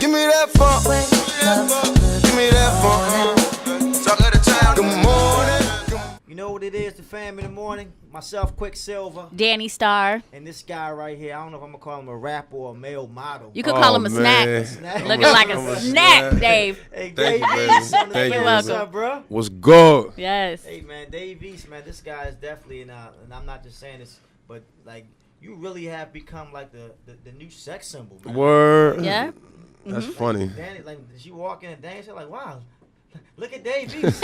Give me that funk. Give me that funk. Talk of the town. Good morning. You know what it is, the fam in the morning? Myself, Quicksilver. Danny Star. And this guy right here, I don't know if I'm going to call him a rapper or a male model. You could call him a snack. Looking like a snack, Dave. Hey, Thank you, baby. Thank you, What's baby. up, bro? What's good? Yes. Hey, man, Dave East, man, this guy is definitely, and I'm not just saying this, but, like, you really have become, like, the new sex symbol, man. Word. Yeah. That's funny. Danny, like, you walk in and dance, you're like, wow. Look at Dave East.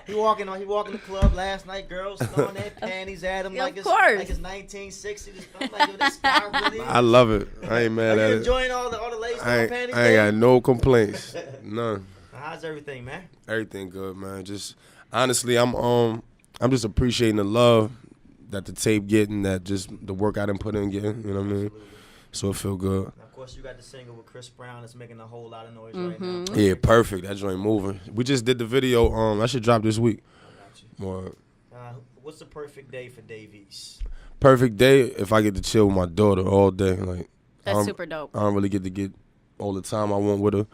He walking the club last night, girls throwing their panties at him like it's 1960. I'm like, yo, this guy really. I love it. I ain't mad Are at you it. enjoying all the ladies throwing panties? I ain't got no complaints. None. How's everything, man? Everything good, man. Just honestly, I'm just appreciating the love that the tape getting, that just the work I done put in getting. You know what I mean? So it feel good. Now, of course, you got the single with Chris Brown that's making a whole lot of noise right now. Yeah, perfect. That joint moving. We just did the video. I should drop this week. More. What's the perfect day for Dave East? Perfect day if I get to chill with my daughter all day. Like That's super dope. I don't really get to get all the time I want with her.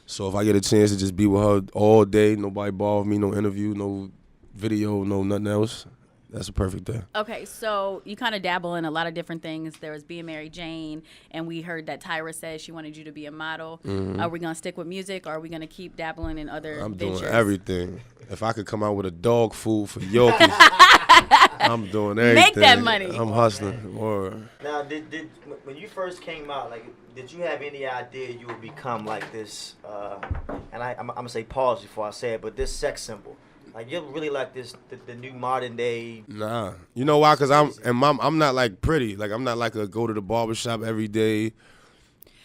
So if I get a chance to just be with her all day, nobody bother me, no interview, no video, no nothing else, that's a perfect day. Okay, so you kind of dabble in a lot of different things. There was Being Mary Jane, and we heard that Tyra said she wanted you to be a model. Are we going to stick with music, or are we going to keep dabbling in other I'm ventures? doing everything. If I could come out with a dog food for Yorkies, I'm doing everything. Make that money. I'm hustling. Word. Now, did when you first came out, like, did you have any idea you would become like this? And I'm gonna say pause before I say it, but this sex symbol. Like, you're really like this, the new modern day. Nah, you know why? Cause I'm not like pretty. Like I'm not like a go to the barbershop every day.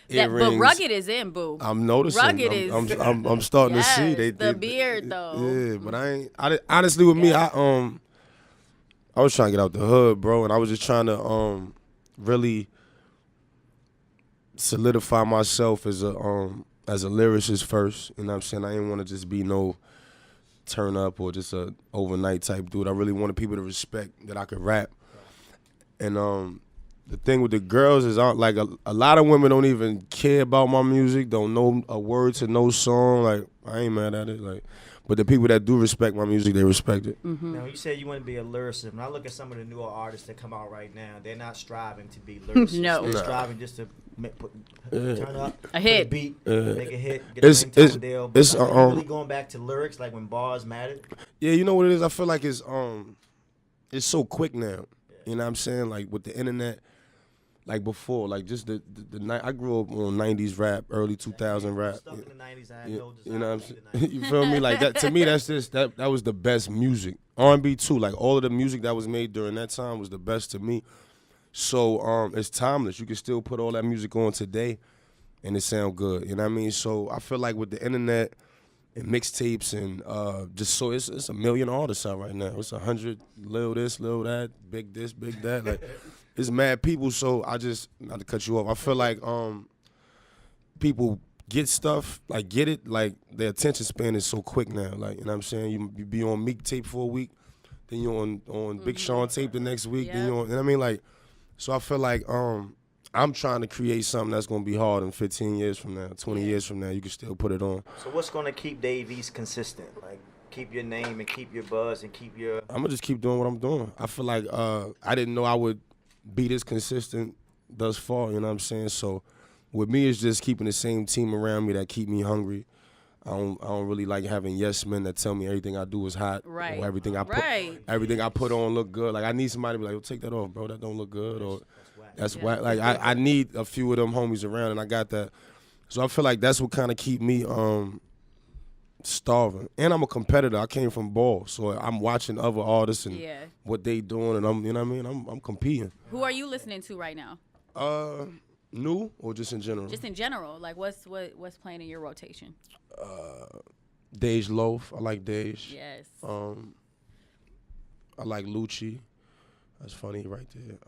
But rugged is in, boo. I'm noticing. Rugged is. I'm starting Yes, to see the beard though. Yeah, but honestly with me, I was trying to get out the hood, bro, and I was just trying to really solidify myself as a lyricist first. You know what I'm saying? I didn't want to just be no turn up or just a overnight type dude. I really wanted people to respect that I could rap. And the thing with the girls is like a lot of women don't even care about my music, don't know a word to no song. Like I ain't mad at it. Like, but the people that do respect my music, they respect it. Now, you said you want to be a lyricist. When I look at some of the newer artists that come out right now, they're not striving to be lyricists. No. They're striving just to turn up, A hit. put a beat, make a hit, get a ringtone deal. But like, really going back to lyrics, like when bars mattered. Yeah, you know what it is? I feel like it's so quick now. You know what I'm saying? Like with the internet, like before, like just the night. I grew up on 90s rap, early 2000 rap. Stuck in the 90s, I had no desire You know what I'm to saying? be the 90s. You feel me? Like that to me, that's just that was the best music. R&B too. Like all of the music that was made during that time was the best to me. So it's timeless. You can still put all that music on today, and it sound good. You know what I mean? So I feel like with the internet and mixtapes and just so it's a million artists out right now. It's 100 lil this, lil that, big this, big that. Like it's mad people. So I just, not to cut you off, I feel like people get stuff, like get it, like their attention span is so quick now. Like, you know what I'm saying? You be on Meek tape for a week, then you're on Big Sean tape the next week, then you're on, you know what I mean? Like, so I feel like I'm trying to create something that's gonna be hard in 15 years from now, 20 years from now. You can still put it on. So what's gonna keep Dave East consistent? Like, keep your name and keep your buzz and keep your. I'm gonna just keep doing what I'm doing. I feel like I didn't know I would be this consistent thus far. You know what I'm saying? So with me, it's just keeping the same team around me that keep me hungry. I don't really like having yes men that tell me everything I do is hot. Right. Or everything I put on look good. Like I need somebody to be like, oh, take that off, bro. That don't look good. Or that's whack. Like I need a few of them homies around, and I got that. So I feel like that's what kind of keep me starving. And I'm a competitor. I came from ball, so I'm watching other artists and what they doing, and you know what I mean? I'm competing. Who are you listening to right now? New or just in general? Just in general. Like what's playing in your rotation? Dej Loaf. I like Dej. Yes. I like Lucci. That's funny right there.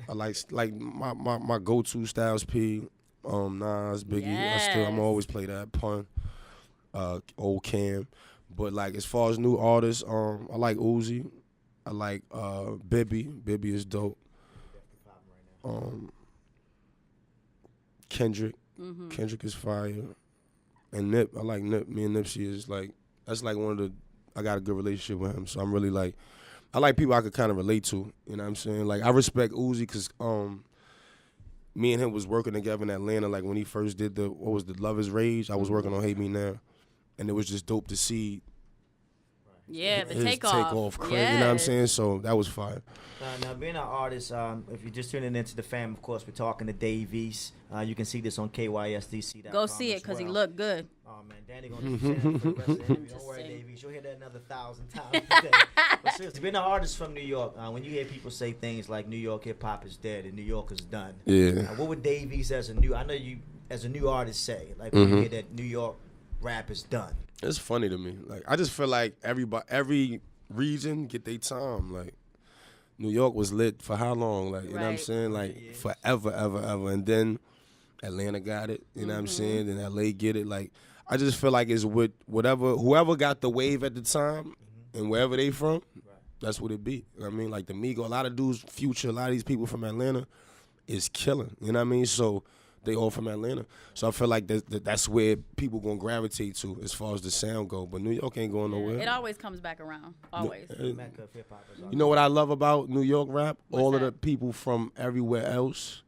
I like my go-to Styles P, Nas, Biggie. Yes. I'm always play that Pun, old Cam. But like as far as new artists, I like Uzi. I like Bibby. Bibby is dope. Kendrick. Kendrick is fire. And Nip, I like Nip. Me and Nipsey is like, that's like one of the, I got a good relationship with him. So I'm really like, I like people I could kind of relate to. You know what I'm saying? Like, I respect Uzi because me and him was working together in Atlanta. Like, when he first did the Love is Rage, I was working on Hate Me Now. And it was just dope to see the his takeoff. You know what I'm saying? So that was fire. Now, being an artist, if you're just tuning into the fam, of course, we're talking to Dave East. You can see this on KYSDC.com. Go see it because he looked good. Oh, man, Danny going to do for the rest of the interview. Don't worry, Dave East. You'll hear that another 1,000 times today. But seriously, being an artist from New York, when you hear people say things like New York hip-hop is dead and New York is done, what would Dave East as a new artist say? Like, when you hear that New York rap is done. It's funny to me. Like, I just feel like every region get their time. Like, New York was lit for how long? Like, you know what I'm saying? Like, forever, ever. And then Atlanta got it. You know what I'm saying? Then LA get it. Like, I just feel like it's with whoever got the wave at the time and wherever they from, that's what it be. You know what I mean? Like, the Migo, a lot of dudes, Future, a lot of these people from Atlanta is killing. You know what I mean? So they all from Atlanta. So I feel like that's where people going to gravitate to as far as the sound go. But New York ain't going nowhere. It always comes back around. Always. You know what I love about New York rap? All of the people from everywhere else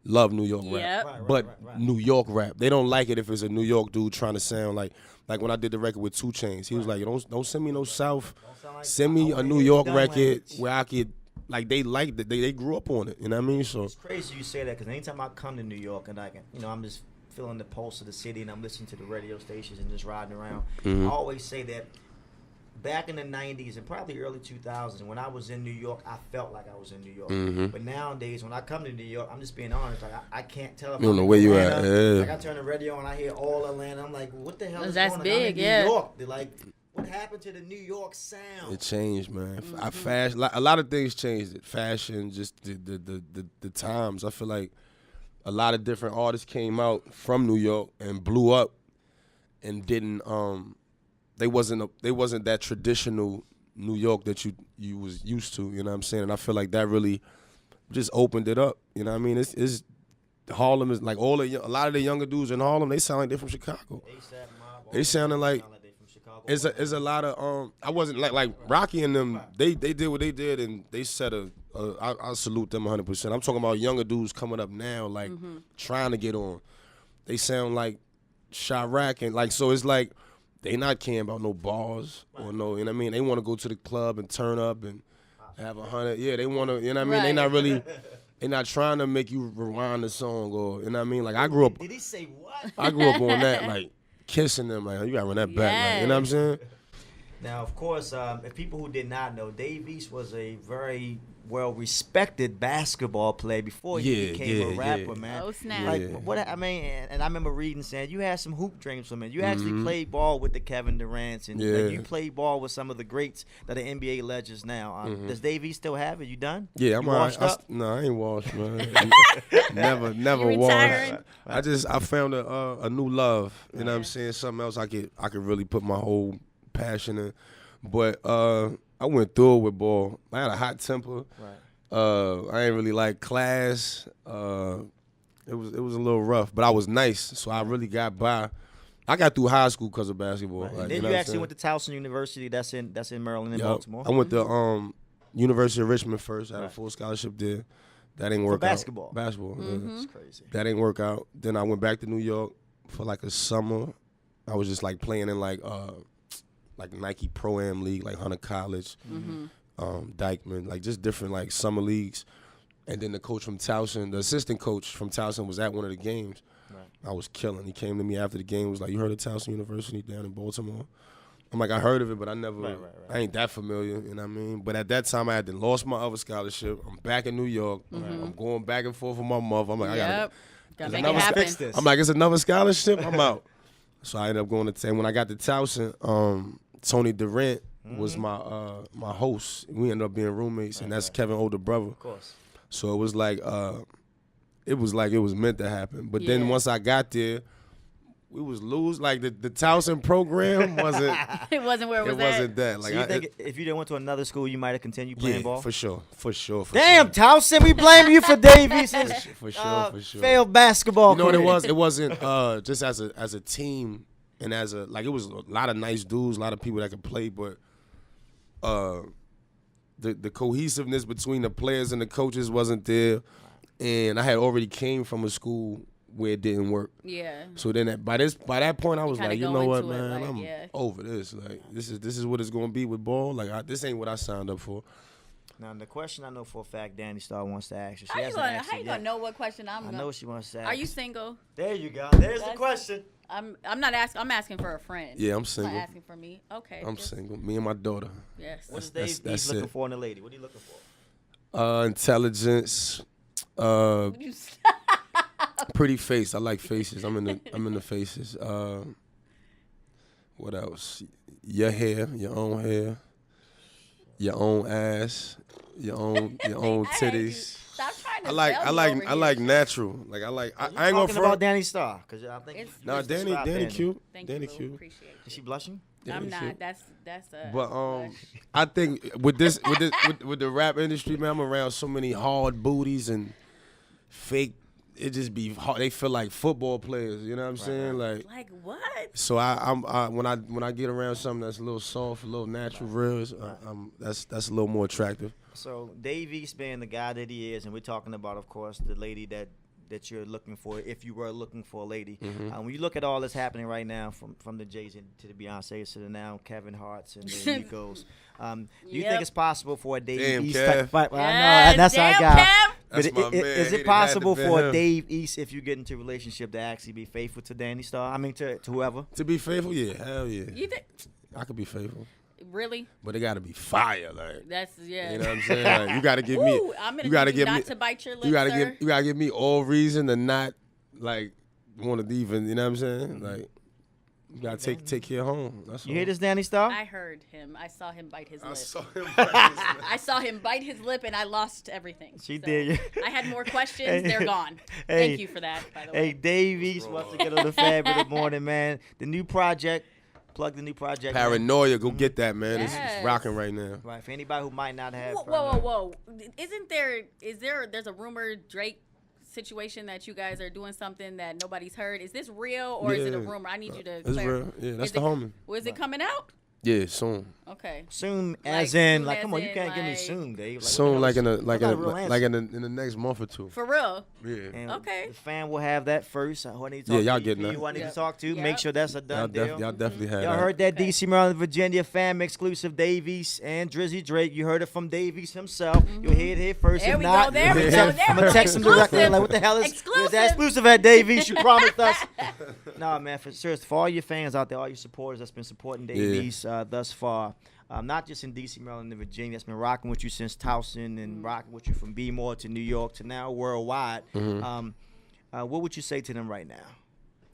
love New York rap. But New York rap, they don't like it if it's a New York dude trying to sound like when I did the record with 2 Chainz. He was like, don't send me no South. Send me a New York record where I could, like, they liked it. They grew up on it. You know what I mean? So it's crazy you say that because anytime I come to New York and I'm just feeling the pulse of the city and I'm listening to the radio stations and just riding around, I always say that back in the 90s and probably early 2000s, when I was in New York, I felt like I was in New York. But nowadays, when I come to New York, I'm just being honest. Like, I can't tell if you don't know where you at. Like, I turn the radio and I hear all Atlanta. I'm like, what the hell is going on? Big, I'm in New York. They're like, what happened to the New York sound? It changed, man. A lot of things changed. It fashion, just the times. I feel like a lot of different artists came out from New York and blew up, and didn't. They wasn't that traditional New York that you was used to. You know what I'm saying? And I feel like that really just opened it up. You know what I mean? It's Harlem is like a lot of the younger dudes in Harlem. They sound like they're from Chicago. They sounding like. It's a lot of I wasn't like Rocky and them. They did what they did and they set I salute them 100%. I'm talking about younger dudes coming up now, like trying to get on. They sound like Chirac and like, so it's like they not caring about no bars or no, you know what I mean? They want to go to the club and turn up and have 100. Yeah, they want to, you know what I mean? They not really. They're not trying to make you rewind the song or, you know what I mean? Like, I grew up. Did he say what? I grew up on that, like, kissing them, like, you gotta run that back, like, you know what I'm saying? Now, of course, if people who did not know, Dave East was a very well-respected basketball player before he became a rapper, man. Oh, snap. Like, what I mean, and I remember reading saying you had some hoop dreams for men. You actually played ball with the Kevin Durant's, and like, you played ball with some of the greats that are NBA legends now. Does Dave East still have it? You done? Yeah, I'm washed up? No, I ain't washed, man. never washed. I found a new love. You know what I'm saying? Something else I could really put my whole passion in. But I went through it with ball. I had a hot temper. I ain't really like class. It was a little rough, but I was nice, so I really got by. I got through high school because of basketball. Right. Like, Then you you know actually went to Towson University. That's in Maryland and Baltimore. I went to University of Richmond first. I had a full scholarship there. That didn't work for basketball. out. Basketball. That's crazy. That didn't work out. Then I went back to New York for like a summer. I was just like playing in like Nike Pro-Am League, like Hunter College, Dykeman, like just different like summer leagues. And then the coach from Towson, the assistant coach from Towson was at one of the games. Right. I was killing. He came to me after the game, was like, "You heard of Towson University down in Baltimore?" I'm like, "I heard of it, but I never, I ain't that familiar," you know what I mean? But at that time, I had lost my other scholarship. I'm back in New York. I'm going back and forth with my mother. I'm like, I gotta make it happen. Fix this. I'm like, it's another scholarship? I'm out. So I ended up going to, and when I got to Towson, Tony Durant was my host. We ended up being roommates, and that's Kevin's older brother. Of course. So it was like it was meant to happen. But then once I got there, we was lose. Like the Towson program wasn't. It wasn't where it was. It wasn't that. Like So you think if you didn't went to another school, you might have continued playing ball? for sure. Damn, Towson, we blame you for Davies's For sure. failed basketball. You know what it career. was? It wasn't just as a team and as a like it was a lot of nice dudes, a lot of people that could play, but the cohesiveness between the players and the coaches wasn't there, and I had already came from a school where it didn't work. Yeah. So then by that point, I was kinda like, you go know what, into it, man, like, I'm yeah. over this. Like this is what it's gonna be with ball. Like this ain't what I signed up for. Now, the question I know for a fact Danny Starr wants to ask you. How you gonna know what question I'm I gonna? know she wants to ask. Are you single? There you go. There's the That's- question. I'm not asking. I'm asking for a friend. Yeah, I'm I'm single. not asking for me. Okay. I'm just- single. Me and my daughter. Yes. What's That's Dave looking it. for in a lady? What are you looking for? Intelligence. Would you Pretty face. I like faces. I'm in the faces. What else? Your hair, your own hair, your own ass, your own titties. Stop trying to. I like natural. Like I ain't gonna Talking front. about Danny Starr, because I think. It's- Nah, just Danny described cute. Thank Danny you. Lou. cute. Appreciate it. Is she blushing? I'm Danny not. cute. That's a. But blush. I think with the rap industry, man, I'm around so many hard booties and fake. It just be hard. They feel like football players. You know what I'm saying? Like what? so. When I get around something that's a little soft, a little natural, real, that's a little more attractive. So Dave East being the guy that he is, and we're talking about, of course, the lady that you're looking for, if you were looking for a lady. When you look at all that's happening right now, from the Jays to the Beyonces to the now Kevin Harts and the Migos, do you think it's possible for a Dave Damn, East? Kev. I know Yes, that's our damn, guy. Kev. That's But my man. is It it had possible to be for him. Dave East, if you get into a relationship, to actually be faithful to Danny Starr? I mean, to whoever. To be faithful, yeah, hell yeah. You think? I could be faithful, Really? but it got to be fire, like. That's yeah. You know what I'm saying? Like, you got to give me. Ooh, I'm gonna You got to need you give me. not to bite your lips, You got to sir. You got to give me all reason to not like want to even. You know what I'm saying? Like, you got to take care of home. That's You all. hear this, Danny Starr? I heard him. I saw him bite his lip. I saw him. I saw him bite his lip, and I lost everything. She So, did. I had more questions. Hey, They're gone. hey, Thank you for that, by the Hey, way. Dave East wants to get on the Fab in the morning, man. The new project. Plug the new project. man. Paranoia, go get that, man. It's Yes. rocking right now. Right, for anybody who might not have. Whoa. There's a rumor Drake situation that you guys are doing something that nobody's heard. Is this real or is it a Yeah. rumor? I need you to It's real. Yeah, that's Is the it- homie. Was it coming out? Yeah, soon. Okay. Soon, Like, as in, soon like, as come on, you in, can't give me like- soon, Dave. Soon, like in That's not a real answer. in the next month or two. For real? Yeah. And Okay. The fan will have that first. Who I need to Yeah, talk y'all to, getting EP, that. who I need Yep. to talk to. Yep. Make sure that's a done deal. Y'all definitely had Y'all that. heard that Okay. DC, Maryland, Virginia fam exclusive Davies and Drizzy Drake. You heard it from Davies himself. You'll hear it here first. There if we not, go. There we Yeah. go. There I'm we gonna go. text him directly. Exclusive. Like, what the hell is Exclusive. that exclusive at Davies? You promised us. Nah, man, for serious, for all your fans out there, all your supporters that's been supporting Davies thus far. Not just in D.C., Maryland, and Virginia. That's been rocking with you since Towson and rocking with you from B-More to New York to now worldwide. What would you say to them right now?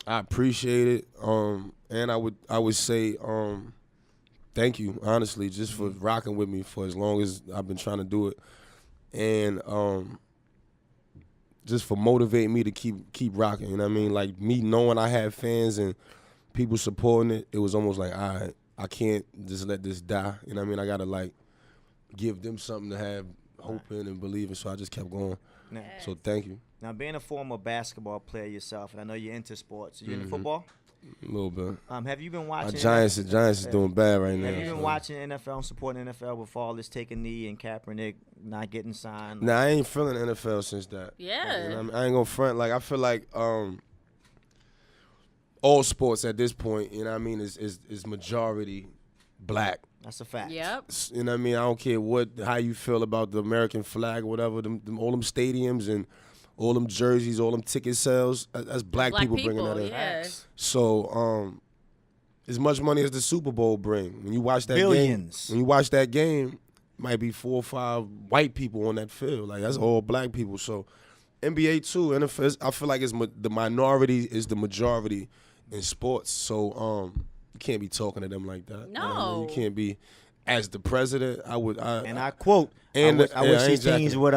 I appreciate it. And I would say thank you, honestly, just for rocking with me for as long as I've been trying to do it. And just for motivating me to keep rocking. You know what I mean? Like me knowing I had fans and people supporting it, it was almost like, all right, I can't just let this die. You know what I mean? I gotta like give them something to have hope in and believe in. So I just kept going. Now, So thank you. now, being a former basketball player yourself, and I know you're into sports. You into football? A little bit. Have you been Our watching? Giants is doing bad right now. Have you been so. watching NFL and supporting NFL with all this taking knee and Kaepernick not getting signed? Nah, I ain't feeling NFL since that. Yeah. You know what I mean? I ain't gonna front. Like I feel like all sports at this point, you know what I mean, is majority black. That's a fact. Yep. You know what I mean? I don't care how you feel about the American flag or whatever, all them stadiums and all them jerseys, all them ticket sales, that's black people bringing that in. Yeah. So, as much money as the Super Bowl bring, when you watch that Billions. game, when you watch that game, might be 4 or 5 white people on that field. Like that's all black people. So, NBA too, NFL, I feel like the minority is the majority in sports. So, you can't be talking to them like that. You know what I mean? No. You can't be as the president, I quote, and I wish these teams would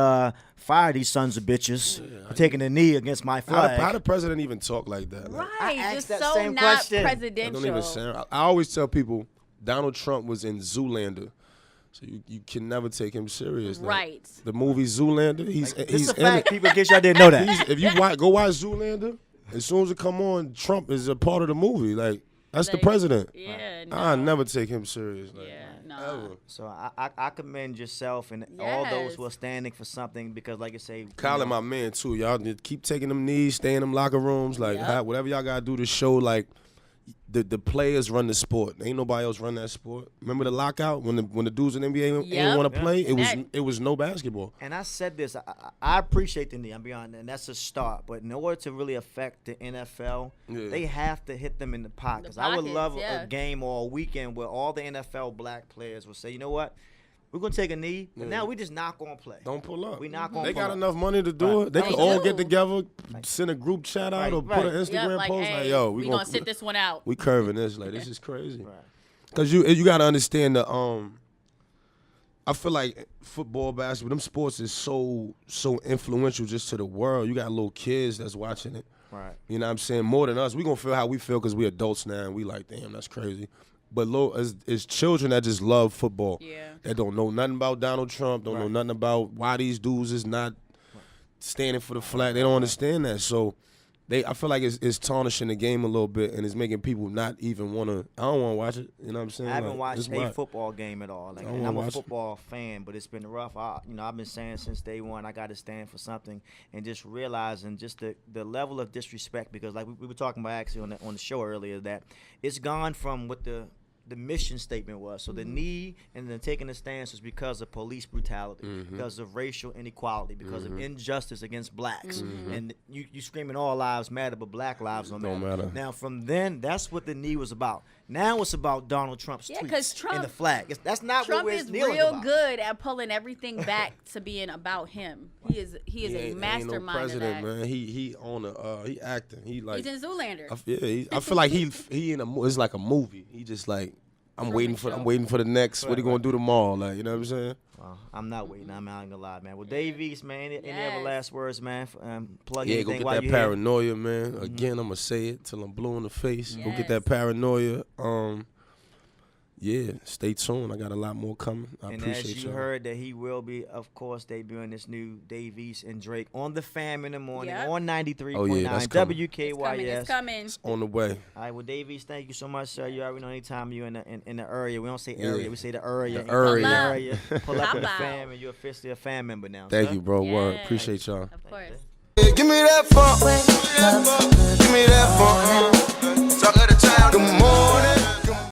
fire these sons of bitches for taking a knee against my flag. How the president even talk like that? Right, I asked just that so same not question. presidential. Don't even sound. I always tell people Donald Trump was in Zoolander, so you can never take him serious. Like, right. the movie Zoolander, he's This is a in fact, it. people. In case y'all didn't know that. If you go watch Zoolander, as soon as it come on, Trump is a part of the movie. Like that's the president. Yeah, no. I never take him serious. Like, Yeah, no. ever. So I commend yourself and all those who are standing for something because, like I say, Colin, my man too. Y'all just keep taking them knees, stay in them locker rooms, like whatever y'all gotta do to show like the players run the sport. Ain't nobody else run that sport. Remember the lockout when the dudes in the NBA didn't want to play? It was no basketball. And I said this. I appreciate the knee. I'm beyond, and that's a start. But in order to really affect the NFL, they have to hit them in the pockets. I would love a game or a weekend where all the NFL black players will say, you know what? We're going to take a knee, but now we just not going to play. Don't pull up. We not going to They pull got up. enough money to do it. They can all get together, send a group chat out, or put an Instagram like, post hey, like, yo, we gonna sit this one out. We curving this. Like, this is crazy. Because you got to understand the I feel like football, basketball, them sports is so influential just to the world. You got little kids that's watching it. Right. You know what I'm saying? More than us. We going to feel how we feel because we adults now and we like, damn, that's crazy. But as children that just love football, that don't know nothing about Donald Trump, don't know nothing about why these dudes is not standing for the flag. They don't understand that. So I feel like it's tarnishing the game a little bit, and it's making people not even want to. I don't want to watch it. You know what I'm saying? I haven't watched a football game at all. Like, and I'm a football fan, but it's been rough. I've been saying since day one, I got to stand for something, and just realizing just the level of disrespect, because like we were talking about actually on the show earlier, that it's gone from what the mission statement was. So the knee and then taking the stance was because of police brutality, because of racial inequality, because of injustice against blacks. And you screaming all lives matter, but black lives don't matter. Now from then, that's what the knee was about. Now it's about Donald Trump's tweets and the flag. That's not Trump what we're is kneeling real about. good at pulling everything back to being about him. He is a mastermind ain't no president, of that. man. He on he acting. He's in Zoolander. I feel like he in it's like a movie. He just like I'm waiting for the next. What he gonna do tomorrow? Like, you know what I'm saying? Well, I'm not waiting. I'm not gonna lie, man. Well, Dave East, man. Any other last words, man? Plug anything go while get you're that paranoia, man. Again, I'm gonna say it till I'm blue in the face. Go get that paranoia. Stay tuned. I got a lot more coming. I appreciate as you heard that he will be, of course, debuting this new Dave East and Drake on the Fam in the morning on 93.9 WKYS. It's coming. It's on the way. All right, well, Dave East, thank you so much, sir. You already know anytime you're in the area. We don't say area, we say the area. The area. Pull up in the Fam, and you're officially a fan member now. Thank you, bro. Word. Appreciate y'all. Of course. Give me that funk. Give me that funk. Talk of the town. Good morning.